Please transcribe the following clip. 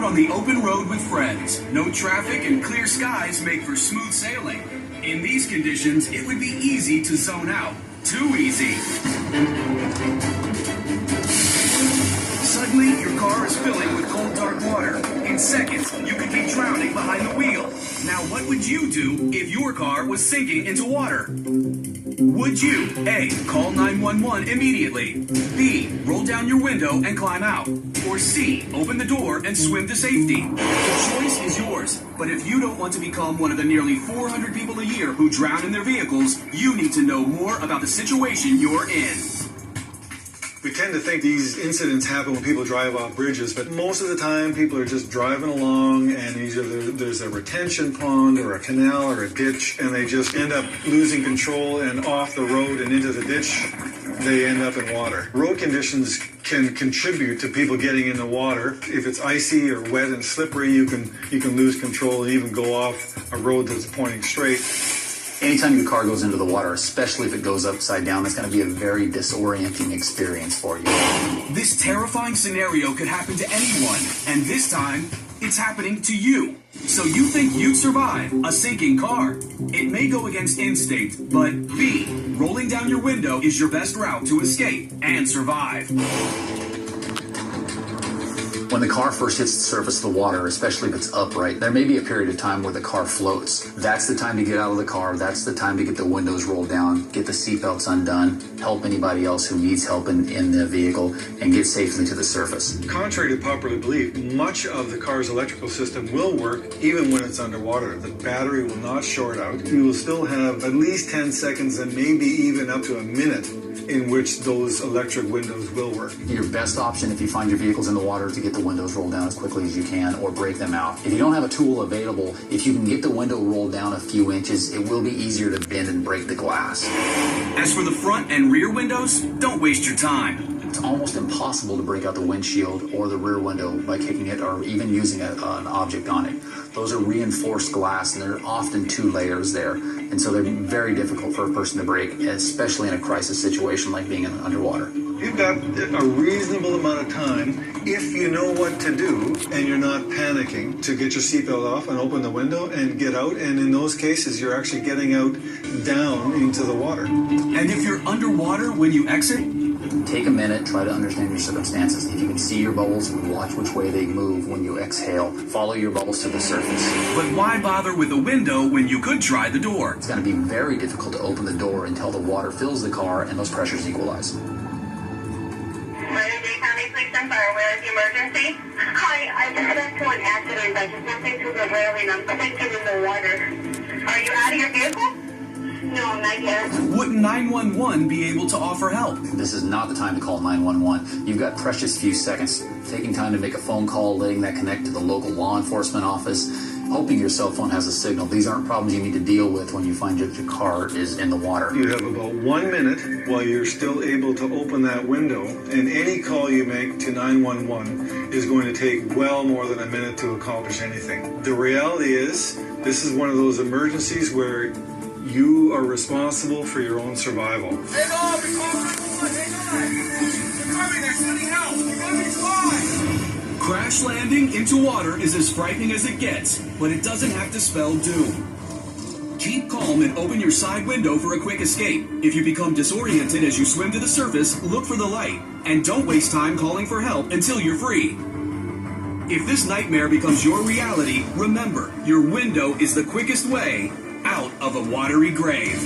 on the open road with friends. No traffic and clear skies make for smooth sailing. In these conditions, it would be easy to zone out. Too easy. Suddenly, your car is filling with cold, dark water. In seconds, you could be drowning behind the wheel. Now, what would you do if your car was sinking into water? Would you A, call 911 immediately, B, roll down your window and climb out, or C, open the door and swim to safety? The choice is yours, but if you don't want to become one of the nearly 400 people a year who drown in their vehicles, you need to know more about the situation you're in. We tend to think these incidents happen when people drive off bridges, but most of the time people are just driving along and either there's a retention pond or a canal or a ditch, and they just end up losing control and off the road and into the ditch. They end up in water. Road conditions can contribute to people getting in the water. If it's icy or wet and slippery, you can lose control and even go off a road that's pointing straight. Anytime your car goes into the water, especially if it goes upside down, that's going to be a very disorienting experience for you. This terrifying scenario could happen to anyone, and this time, it's happening to you. So you think you'd survive a sinking car? It may go against instinct, but B, rolling down your window is your best route to escape and survive. When the car first hits the surface of the water, especially if it's upright, there may be a period of time where the car floats. That's the time to get out of the car. That's the time to get the windows rolled down, get the seatbelts undone, help anybody else who needs help in the vehicle, and get safely to the surface. Contrary to popular belief, much of the car's electrical system will work even when it's underwater. The battery will not short out. You will still have at least 10 seconds and maybe even up to a minute in which those electric windows will work. Your best option if you find your vehicle's in the water to get the windows rolled down as quickly as you can or break them out. If you don't have a tool available, if you can get the window rolled down a few inches, it will be easier to bend and break the glass. As for the front and rear windows, don't waste your time. It's almost impossible to break out the windshield or the rear window by kicking it or even using an object on it. Those are reinforced glass, and there are often 2 layers there, and so they're very difficult for a person to break, especially in a crisis situation like being underwater. You've got a reasonable amount of time, if you know what to do and you're not panicking, to get your seatbelt off and open the window and get out, and in those cases you're actually getting out down into the water. And if you're underwater when you exit? Take a minute, try to understand your circumstances. If you can see your bubbles, watch which way they move when you exhale. Follow your bubbles to the surface. But why bother with a window when you could try the door? It's going to be very difficult to open the door until the water fills the car and those pressures equalize. Monterey County Police and Fire, where is the emergency? Hi, I just got into an accident. I just went into the railing. I'm sinking in the water. Are you out of your vehicle? No, not yet. Wouldn't 911 be able to offer help? This is not the time to call 911. You've got precious few seconds. Taking time to make a phone call, letting that connect to the local law enforcement office, hoping your cell phone has a signal. These aren't problems you need to deal with when you find that your car is in the water. You have about 1 minute while you're still able to open that window, and any call you make to 911 is going to take well more than a minute to accomplish anything. The reality is, this is one of those emergencies where you are responsible for your own survival. Hang on! Hang on! They're coming! They're sending help! You're gonna be fine! Crash landing into water is as frightening as it gets, but it doesn't have to spell doom. Keep calm and open your side window for a quick escape. If you become disoriented as you swim to the surface, look for the light. And don't waste time calling for help until you're free. If this nightmare becomes your reality, remember, your window is the quickest way out of a watery grave.